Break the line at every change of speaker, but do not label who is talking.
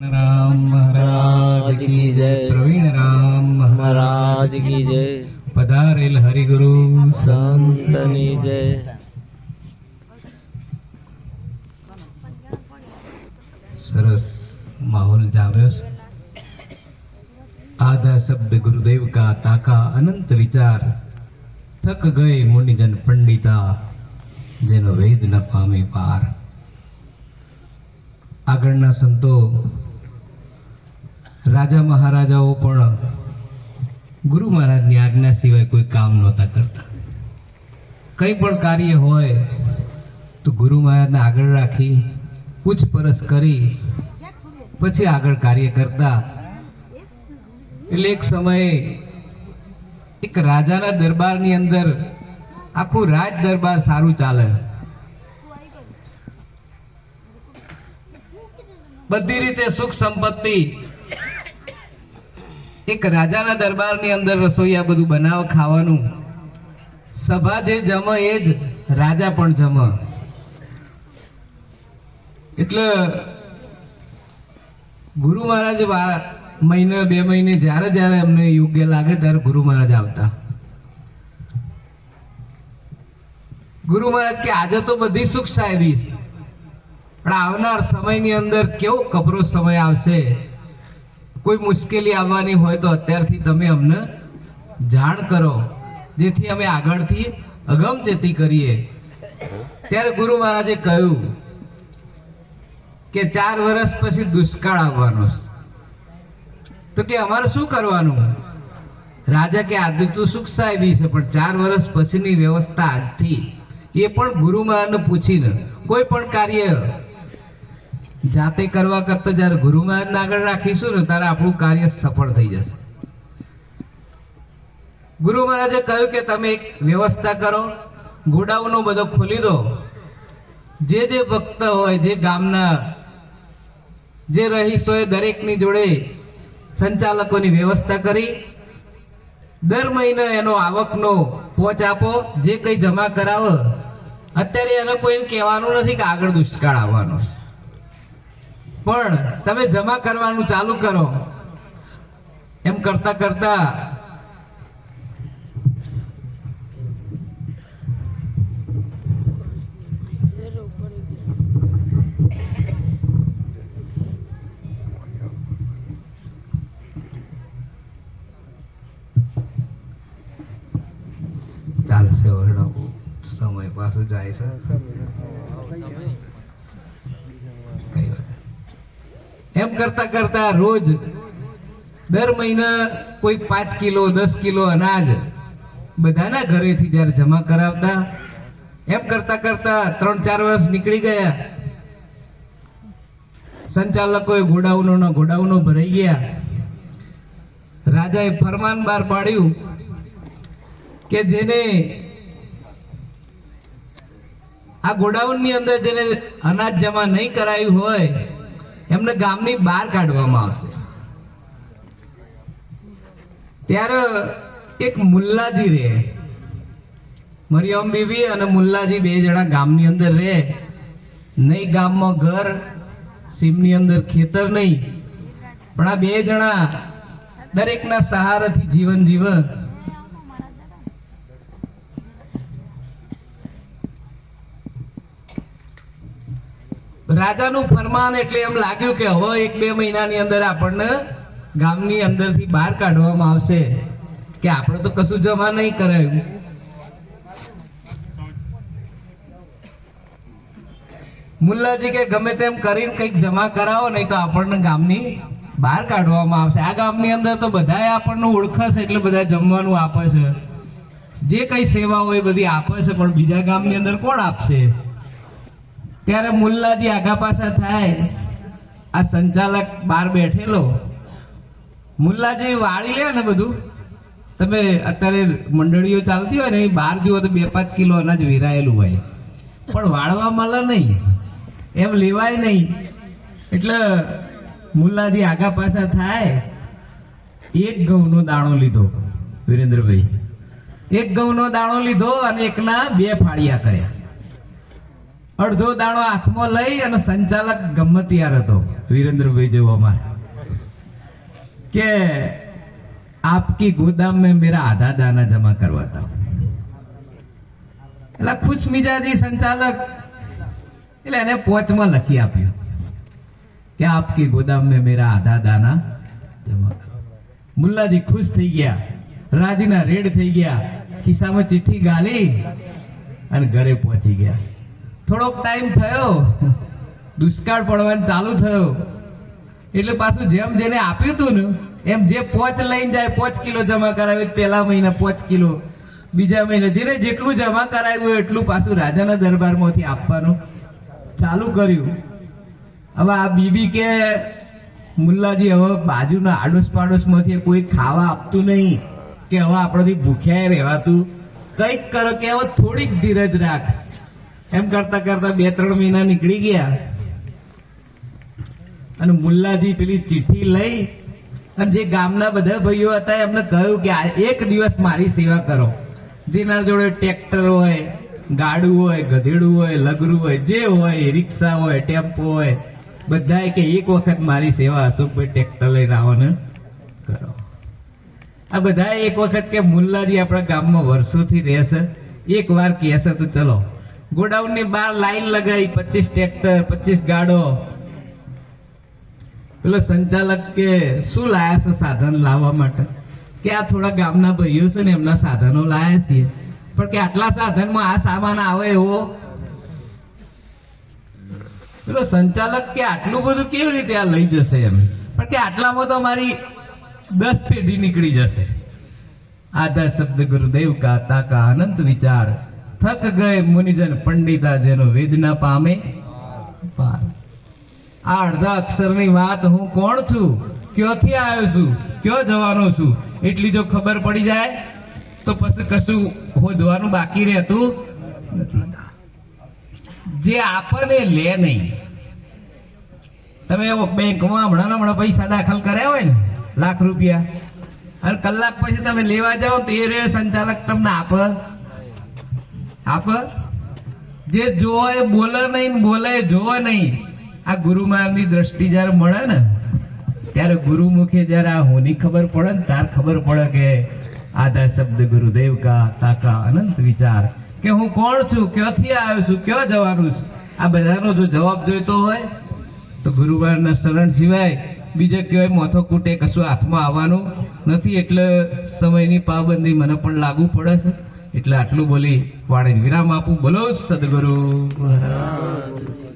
राम महाराज की जय। प्रवीण राम
महाराज की जय।
पधारेल हरिगुरु
संतनी जय।
सरस माहौल जाव्યો છે। आधा शब्द गुरुदेव का ताका अनंत विचार थक गए मुनिजन पंडिता જેનો વેદ ન પામે પાર। આગળના સંતો રાજા મહારાજાઓ પણ ગુરુ મહારાજની આજ્ઞા સિવાય કોઈ કામ નહોતા કરતા। કંઈ પણ કાર્ય હોય તો ગુરુ મહારાજને આગળ રાખી પૂછપરછ કરી પછી આગળ કાર્ય કરતા। એટલે એક સમયે એક રાજાના દરબારની અંદર આખું રાજ દરબાર સારું ચાલે, બધી રીતે સુખ સંપત્તિ। એક રાજાના દરબારની અંદર રસોઈયા બધું બનાવ ખાવાનું, સભા જે જમે એ જ રાજા પણ જમે। એટલે ગુરુ મહારાજ મહિને બે મહિને જ્યારે જ્યારે એમને યોગ્ય લાગે ત્યારે ગુરુ મહારાજ આવતા। ગુરુ મહારાજ કે આજે તો બધી સુખ સાહેબી છે, પણ આવનાર સમયની અંદર કેવો કપરો સમય આવશે, કોઈ મુશ્કેલી આવવાની હોય તો અત્યારથી તમે અમને જાણ કરો જેથી અમે આગળથી અગમચેતી કરીએ। ત્યારે ગુરુ મહારાજે કહ્યું કે 4 વર્ષ પછી દુષ્કાળ આવવાનો છે, તો કે અમારે શું કરવાનું? રાજા કે આજે તો સુખ સાહેબી છે, પણ 4 વર્ષ પછીની વ્યવસ્થા આજથી, એ પણ ગુરુ મહારાજને પૂછીને કોઈ પણ કાર્ય જાતે કરવા કરતા જ્યારે ગુરુ મહારાજને આગળ રાખીશું ને ત્યારે આપણું કાર્ય સફળ થઈ જશે। ગુરુ મહારાજે કહ્યું કે તમે એક વ્યવસ્થા કરો, ગોડાઉનો બધો ખોલી દો, જે જે ભક્ત હોય, જે ગામના જે રહીશો હોય દરેકની જોડે સંચાલકોની વ્યવસ્થા કરી દર મહિને એનો આવકનો પહોંચ આપો, જે કંઈ જમા કરાવો। અત્યારે એને કોઈને કહેવાનું નથી કે આગળ દુષ્કાળ આવવાનો છે, પણ તમે જમા કરવાનું ચાલુ કરો। એમ કરતા કરતા ચાલશે, ઓરડો સમય પાછું જાય છે। એમ કરતા કરતા રોજ દર મહિના કોઈ 5 કિલો 10 કિલો અનાજ બધાના ઘરેથી જ્યારે જમા કરાવતા। એમ કરતા કરતા 3-4 વર્ષ નીકળી ગયા। સંચાલકોએ ગોડાઉનો ભરાઈ ગયા। રાજાએ ફરમાન બહાર પાડ્યું કે જેને આ ગોડાઉનની અંદર જેને અનાજ જમા નહીં કરાયું હોય એમને ગામની બહાર કાઢવામાં આવશે। ત્યારે એક મુલ્લાજી રહે, મરિયમ બીવી અને મુલ્લાજી 2 જણા ગામની અંદર રહે। નહીં ગામમાં ઘર, સીમની અંદર ખેતર નહીં, પણ આ 2 જણા દરેકના સહારાથી જીવન જીવે। રાજાનું ફરમાન એટલે એમ લાગ્યું કે હવે 1-2 મહિનાની અંદર આપણને ગામની અંદરથી બહાર કાઢવામાં આવશે કે આપણે તો કશું જમા નહીં કરાયું। મુલ્લાજી કે ગમે તેમ કરીને કંઈક જમા કરાવો, નહીં તો આપણને ગામની બહાર કાઢવામાં આવશે। આ ગામની અંદર તો બધાએ આપણને ઓળખશે એટલે બધા જમવાનું આપે છે, જે કઈ સેવા હોય બધી આપે છે, પણ બીજા ગામની અંદર કોણ આપશે? ત્યારે મુલ્લાજી આગા પાછા થાય, આ સંચાલક બહાર બેઠેલો, મુલ્લાજી વાળી લે ને બધું। તમે અત્યારે મંડળીઓ ચાલતી હોય ને એ બહાર જુઓ તો 2-5 કિલો અનાજ વેરાયેલું હોય, પણ વાળવા મળે નહીં, એમ લેવાય નહીં। એટલે મુલ્લાજી આગા પાછા થાય, 1 ઘઉંનો દાણો લીધો, વિરેન્દ્રભાઈ 1 ઘઉંનો દાણો લીધો અને એકના 2 ફાળિયા કર્યા। અડધો દાણો હાથમાં લઈ અને સંચાલક ગમે ત્યારે હતો वीरेंद्रभाई जो हमारे के आपकी गोदाम में मेरा आधा दाना जमा करवाता हूं। એટલે ખુશ મિજાજી સંચાલક એટલે એને પોચમાં લખી આપ્યું કે આપકી ગોદામ में मेरा आधा दाना जमा करो। મુલ્લાજી ખુશ થઈ ગયા, રાજીના રેડ થઈ ગયા, ખિસ્સામાં ચિઠ્ઠી ગાલી અને ઘરે પહોંચી ગયા। થોડોક ટાઈમ થયો, દુષ્કાળ પડવાનું ચાલુ થયો એટલે પાછું જેમ જેને આપ્યું હતું ને એમ જે પોચ લઈને જાય 5 કિલો જમા કરાવ્યું, પહેલા મહિના 5 કિલો, બીજા મહિને જેને જેટલું જમા કરાવ્યું એટલું પાછું રાજાના દરબારમાંથી આપવાનું ચાલુ કર્યું। હવે આ બીબી કે મુલ્લાજી હવે બાજુના આડોશ પાડોશમાંથી કોઈ ખાવા આપતું નહીં કે હવે આપણાથી ભૂખ્યા રહેવાતું, કંઈક કરો કે હવે થોડીક ધીરજ રાખ। એમ કરતા કરતા 2-3 મહિના નીકળી ગયા અને મુલ્લાજી પેલી ચિઠ્ઠી લઈ અને જે ગામના બધા ભાઈઓ હતા એમને કહ્યું કે આ એક દિવસ મારી સેવા કરો। જેના જોડે ટ્રેક્ટર હોય, ગાડું હોય, ગધેડું હોય, લગરું હોય, જે હોય, રિક્ષા હોય, ટેમ્પો હોય, બધાએ કે એક વખત મારી સેવા અશોકભાઈ ટ્રેક્ટર લઈને આવો ને કરો। આ બધાએ એક વખત કે મુલ્લાજી આપણા ગામમાં વર્ષોથી રહેશે, એક વાર કહેશે તો ચલો। ગોડાઉનની બહાર લાઈન લગાવી, 25 ટ્રેક્ટર, 25 ગાડો। પેલો સંચાલક કે શું લાયા છો સાધન લાવવા માટે? કે આ થોડા ગામના ભાઈઓ છે ને એમના સાધનો લાયા છીએ, પણ કે આટલા સાધનમાં આ સામાન આવે એવો? પેલો સંચાલક કે આટલું બધું કેવી રીતે આ લઈ જશે એમ? પણ કે આટલામાં તો મારી 10 પેઢી નીકળી જશે। આધા શબ્દ ગુરુદેવ કા તાકા અનંત વિચાર, થક ગયે મુનિજન પંડિતા જેનો વેદ ના પામે પાર। આ અડધા અક્ષરની વાત હું કોણ છું, ક્યોથી આવ્યો છું, ક્યો જવાનો છું, એટલી જો ખબર પડી જાય તો પછી કશું હોદવાનું બાકી રહેતું નથી। જે આપણને લે નહીં, તમે બેંકમાં હમણાં પૈસા દાખલ કર્યા હોય ને લાખ રૂપિયા, અને કલાક પછી તમે લેવા જાઓ તો એ રે સંચાલક તમને આપ જે જોવે બોલે નહીં, બોલે જોવે નહીં। આ ગુરુમાનની દ્રષ્ટિ જયારે મળે ને ત્યારે ગુરુમુખે જયારે આ હોની ખબર પડે ને ત્યારે ખબર પડે કે આધા શબ્દ ગુરુદેવ કા તાકા અનંત વિચાર, કે હું કોણ છું, ક્યાંથી આવ્યો છું, ક્યાં જવાનું છું। આ બધાનો જો જવાબ જોઈતો હોય તો ગુરુવારના શરણ સિવાય બીજે કહેવાય મોથો કૂટે કશું હાથમાં આવવાનું નથી। એટલે સમયની પાબંદી મને પણ લાગુ પડે છે, એટલે આટલું બોલી વાળે વિરામ આપું। બોલો સદગુરુ મહારાજ।